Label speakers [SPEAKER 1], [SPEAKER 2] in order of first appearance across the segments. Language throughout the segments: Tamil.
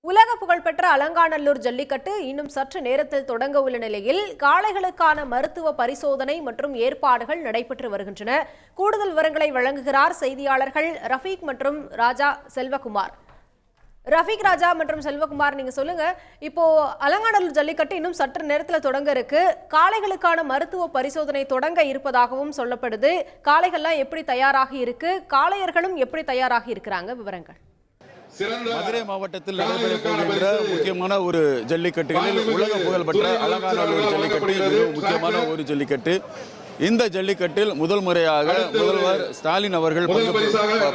[SPEAKER 1] உலக புகழ்பெற்ற அலங்காநல்லூர் ஜல்லிக்கட்டு இன்னும் சற்று நேரத்தில் தொடங்க உள்ள நிலையில் காளைகளுக்கான மருத்துவ பரிசோதனை மற்றும் ஏற்பாடுகள் நடைபெற்று வருகின்றன. கூடுதல் விவரங்களை வழங்குகிறார் செய்தியாளர்கள் ரஃபீக் மற்றும் ராஜா செல்வகுமார். ரஃபீக், ராஜா மற்றும் செல்வகுமார், நீங்க சொல்லுங்க. இப்போ அலங்காநல்லூர் ஜல்லிக்கட்டு இன்னும் சற்று நேரத்தில் தொடங்க இருக்கு. காளைகளுக்கான மருத்துவ பரிசோதனை தொடங்க இருப்பதாகவும் சொல்லப்படுது. காளைகள்லாம் எப்படி தயாராகி இருக்கு, காளையர்களும் எப்படி தயாராகி இருக்கிறாங்க? விவரங்கள்.
[SPEAKER 2] மதுரை மாவட்டத்தில் நடைபெறப் போகின்ற முக்கியமான ஒரு ஜல்லிக்கட்டுகளில் உலக புகழ்பெற்ற அலங்காநல்லூர் ஜல்லிக்கட்டு மிகவும் முக்கியமான ஒரு ஜல்லிக்கட்டு. இந்த ஜல்லிக்கட்டில் முதல் முறையாக முதல்வர் ஸ்டாலின் அவர்கள்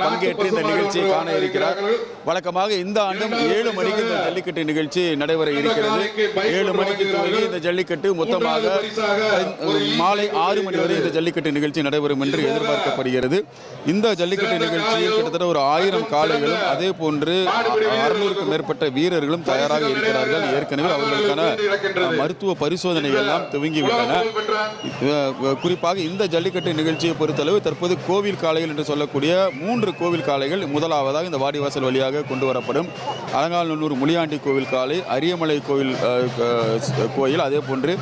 [SPEAKER 2] பங்கேற்று இந்த நிகழ்ச்சியை காண இருக்கிறார். வழக்கமாக இந்த ஆண்டும் 7 மணிக்கு இந்த ஜல்லிக்கட்டு நிகழ்ச்சி நடைபெற இருக்கிறது. 7 மணிக்கு துவங்கி இந்த ஜல்லிக்கட்டு மொத்தமாக மாலை 6 மணி வரை இந்த ஜல்லிக்கட்டு நிகழ்ச்சி நடைபெறும் என்று எதிர்பார்க்கப்படுகிறது. இந்த ஜல்லிக்கட்டு நிகழ்ச்சியில் கிட்டத்தட்ட ஒரு 1000 காளைகளும் அதே போன்று 600க்கும் மேற்பட்ட வீரர்களும் தயாராக இருக்கிறார்கள். ஏற்கனவே அவர்களுக்கான மருத்துவ பரிசோதனைகள் எல்லாம் துவங்கிவிட்டன. குறிப்பாக இந்த ஜல்லிக்கட்டு நிகழ்ச்சியை பொறுத்தளவு தற்போது கோவில் காளைகள் என்று சொல்லக்கூடிய 3 கோவில் காளைகள் முதலாவதாக இந்த வாடிவாசல் வழியாக கொண்டு வரப்படும். அலங்காநல்லூர் முளியாண்டி கோவில் காளை, அரியமலை கோயில், அதே போன்று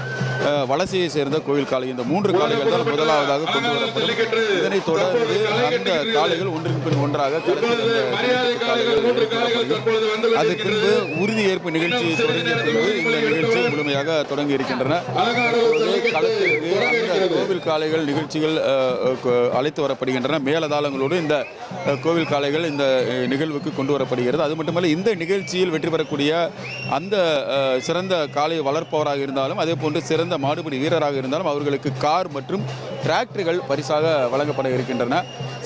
[SPEAKER 2] வலசையை சேர்ந்த கோவில் காளை, இந்த 3 காளைகள் தான் முதலாவதாக கொண்டு வரப்படும். இதனைத் தொடர்ந்து அந்த காளைகள் ஒன்றின் பின் ஒன்றாக அது பின்பு உறுதி ஏற்பு நிகழ்ச்சி தொடங்கிய பின்பு இந்த நிகழ்ச்சி முழுமையாக தொடங்கி இருக்கின்றன. கோவில் காளைகள் நிகழ்ச்சிகள் அழைத்து வரப்படுகின்றன. மேலதாளங்களோடு இந்த கோவில் காளைகள் இந்த நிகழ்வுக்கு கொண்டு வரப்படுகிறது. அது மட்டுமல்ல, இந்த நிகழ்ச்சியில் வெற்றி பெறக்கூடிய அந்த சிறந்த காளை வளர்ப்பவராக இருந்தாலும் அதே போன்று சிறந்த மாடுபிடி வீரராக இருந்தாலும் அவர்களுக்கு கார் மற்றும் டிராக்டர்கள் பரிசாக வழங்கப்பட இருக்கின்றன.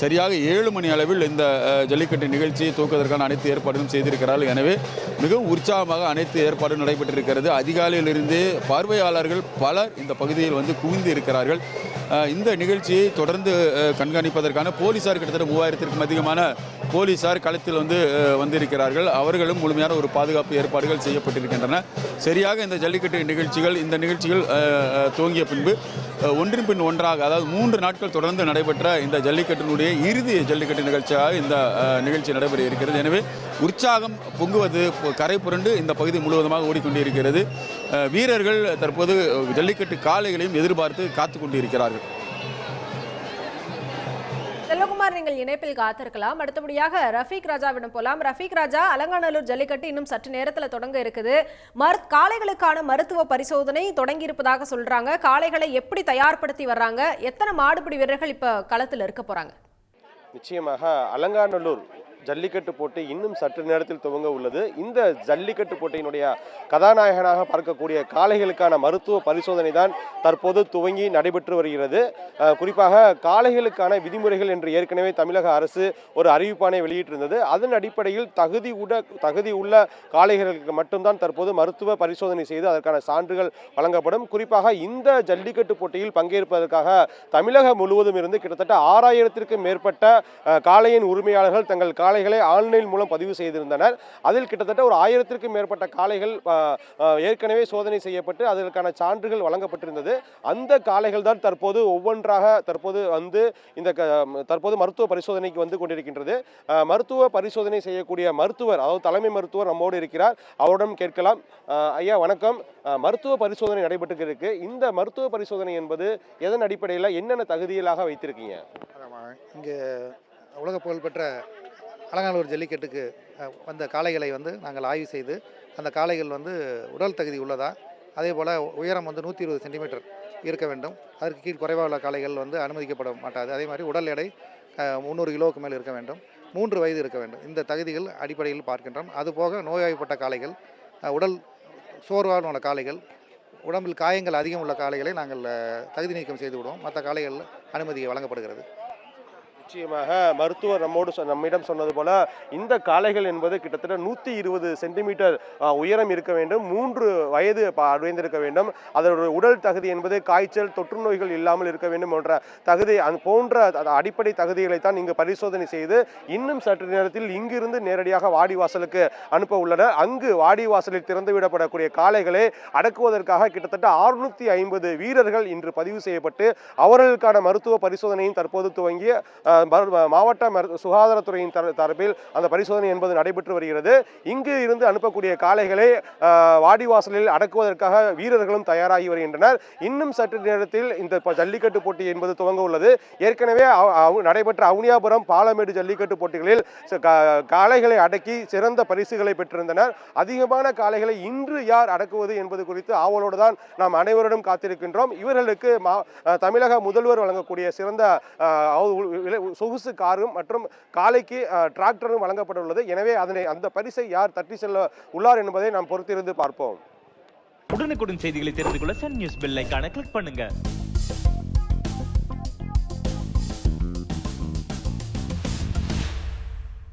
[SPEAKER 2] சரியாக 7 மணி அளவில் இந்த ஜல்லிக்கட்டு நிகழ்ச்சியை துவக்குவதற்கான அனைத்து ஏற்பாடுகளும் செய்திருக்கிறார்கள். எனவே மிகவும் உற்சாகமாக அனைத்து ஏற்பாடும் நடைபெற்றிருக்கிறது. அதிகாலையிலிருந்தே பார்வையாளர்கள் பலர் இந்த பகுதியில் வந்து குவிந்து இருக்கிறார்கள். இந்த நிகழ்ச்சியை தொடர்ந்து கண்காணிப்பதற்கான போலீசார் கிட்டத்தட்ட 3000க்கும் அதிகமான போலீசார் களத்தில் வந்திருக்கிறார்கள். அவர்களும் முழுமையான ஒரு பாதுகாப்பு ஏற்பாடுகள் செய்யப்பட்டிருக்கின்றன. சரியாக இந்த ஜல்லிக்கட்டு நிகழ்ச்சிகள் துவங்கிய பின்பு ஒன்றின் பின் ஒன்றாக, அதாவது 3 நாட்கள் தொடர்ந்து நடைபெற்ற இந்த ஜல்லிக்கட்டினுடைய இறுதி ஜல்லிக்கட்டு நிகழ்ச்சியாக இந்த நிகழ்ச்சி நடைபெற இருக்கிறது. எனவே உற்சாகம் பொங்குவது கரை புரண்டு இந்த பகுதி முழுவதுமாக ஓடிக்கொண்டிருக்கிறது. வீரர்கள் தற்போது ஜல்லிக்கட்டு காளைகளையும் எதிர்பார்த்து காத்துக் கொண்டிருக்கிறார்கள்.
[SPEAKER 1] செல்வகுமார், நீங்கள் இணைப்பில் காத்திருக்கலாம். அடுத்தபடியாக ரஃபீக் ராஜாவிடம் போலாம். ரஃபீக் ராஜா, அலங்காநல்லூர் ஜல்லிக்கட்டு இன்னும் சற்று நேரத்தில் தொடங்க இருக்குது. காளைகளுக்கான மருத்துவ பரிசோதனை தொடங்கி இருப்பதாக சொல்றாங்க. காளைகளை எப்படி தயார்படுத்தி வர்றாங்க? எத்தனை மாடுபிடி வீரர்கள் இப்ப களத்தில் இருக்க போறாங்க?
[SPEAKER 3] நிச்சயமாக அலங்காநல்லூர் ஜல்லிக்கட்டு போட்டி இன்னும் சற்று நேரத்தில் துவங்க உள்ளது. இந்த ஜல்லிக்கட்டு போட்டியினுடைய கதாநாயகனாக பார்க்கக்கூடிய காளைகளுக்கான மருத்துவ பரிசோதனை தான் தற்போது துவங்கி நடைபெற்று வருகிறது. குறிப்பாக காளைகளுக்கான விதிமுறைகள் என்று ஏற்கனவே தமிழக அரசு ஒரு அறிவிப்பானை வெளியிட்டிருந்தது. அதன் அடிப்படையில் தகுதி உள்ள காளைகளுக்கு மட்டும்தான் தற்போது மருத்துவ பரிசோதனை செய்து அதற்கான சான்றுகள் வழங்கப்படும். குறிப்பாக இந்த ஜல்லிக்கட்டு போட்டியில் பங்கேற்பதற்காக தமிழகம் முழுவதும் இருந்து கிட்டத்தட்ட 6000க்கும் மேற்பட்ட காளையின் உரிமையாளர்கள் தங்கள் காளைகளை ஆன்லைன் மூலம் பதிவு செய்திருந்தனர். அதில் கிட்டத்தட்ட ஒரு 1000க்கும் மேற்பட்ட காளைகள் ஏற்கனவே சோதனை செய்யப்பட்டு அதற்கான சான்றுகள் வழங்கப்பட்டிருந்தது. அந்த காளைகள் தான் தற்போது ஒவ்வொன்றாக தற்போது மருத்துவ பரிசோதனைக்கு வந்து கொண்டிருக்கின்றது. மருத்துவ பரிசோதனை செய்யக்கூடிய மருத்துவர், அதாவது தலைமை மருத்துவர் நம்மோடு இருக்கிறார். அவரிடம் கேட்கலாம். ஐயா வணக்கம். மருத்துவ பரிசோதனை நடைபெற்று இருக்கு. இந்த மருத்துவ பரிசோதனை என்பது எதன் அடிப்படையில் என்னென்ன தகுதிகளாக வைத்திருக்கீங்க?
[SPEAKER 4] இங்கே உலக புகழ்பெற்ற அலங்காநல்லூர் ஜல்லிக்கட்டுக்கு வந்த காளைகளை நாங்கள் ஆய்வு செய்து அந்த காளைகள் உடல் தகுதி உள்ளதா, அதே போல் உயரம் 120 சென்டிமீட்டர் இருக்க வேண்டும். அதற்கு கீழ் குறைவாக உள்ள காளைகள் அனுமதிக்கப்பட மாட்டாது. அதே மாதிரி உடல் எடை 300 கிலோவுக்கு மேல் இருக்க வேண்டும். 3 வயது இருக்க வேண்டும். இந்த தகுதிகள் அடிப்படையில் பார்க்கின்றோம். அதுபோக நோய்வாய்ப்பட்ட காளைகள், உடல் சோர்வான உள்ள காளைகள், உடம்பில் காயங்கள் அதிகம் உள்ள காளைகளை நாங்கள் தகுதி நீக்கம் செய்து விடுவோம். மற்ற காளைகள் அனுமதி வழங்கப்படுகிறது.
[SPEAKER 3] நிச்சயமாக மருத்துவர் நம்மிடம் சொன்னது போல இந்த காளைகள் என்பது கிட்டத்தட்ட 120 சென்டிமீட்டர் உயரம் இருக்க வேண்டும். 3 வயது அடைந்திருக்க வேண்டும். அதனுடைய உடல் தகுதி என்பது காய்ச்சல், தொற்று நோய்கள் இல்லாமல் இருக்க வேண்டும் போன்ற அடிப்படை தகுதிகளை தான் இங்கு பரிசோதனை செய்து இன்னும் சற்று நேரத்தில் இங்கிருந்து நேரடியாக வாடிவாசலுக்கு அனுப்ப உள்ளனர். அங்கு வாடிவாசலில் திறந்துவிடப்படக்கூடிய காளைகளை அடக்குவதற்காக கிட்டத்தட்ட 650 வீரர்கள் இன்று பதிவு செய்யப்பட்டு அவர்களுக்கான மருத்துவ பரிசோதனையும் தற்போது துவங்கி மாவட்ட சுகாதாரத்துறையின் தரப்பில் அந்த பரிசோதனை என்பது நடைபெற்று வருகிறது. இங்கு இருந்து அனுப்பக்கூடிய காளைகளை வாடிவாசலில் அடக்குவதற்காக வீரர்களும் தயாராகி வருகின்றனர். இன்னும் சற்று நேரத்தில் இந்த ஜல்லிக்கட்டு போட்டி என்பது துவங்க உள்ளது. ஏற்கனவே நடைபெற்ற அவுனியாபுரம் பாலமேடு ஜல்லிக்கட்டு போட்டிகளில் காளைகளை அடக்கி சிறந்த பரிசுகளை பெற்றிருந்தனர். அதிகமான காளைகளை இன்று யார் அடக்குவது என்பது குறித்து ஆவலோடு தான் நாம் அனைவரிடம் காத்திருக்கின்றோம். இவர்களுக்கு தமிழக முதல்வர் வழங்கக்கூடிய சிறந்த சொகுசு காரும் மற்றும் காளைக்கு டிராக்டரும் வழங்கப்பட்டுள்ளது. எனவே அந்த பரிசை யார் தட்டி செல்ல உள்ளார் என்பதை நாம் பொறுத்திருந்து பார்ப்போம்.
[SPEAKER 5] உடனுக்குடன் செய்திகளை தெரிந்து கொள்ள சன் நியூஸ் பெல் ஐகானை கிளிக் பண்ணுங்க.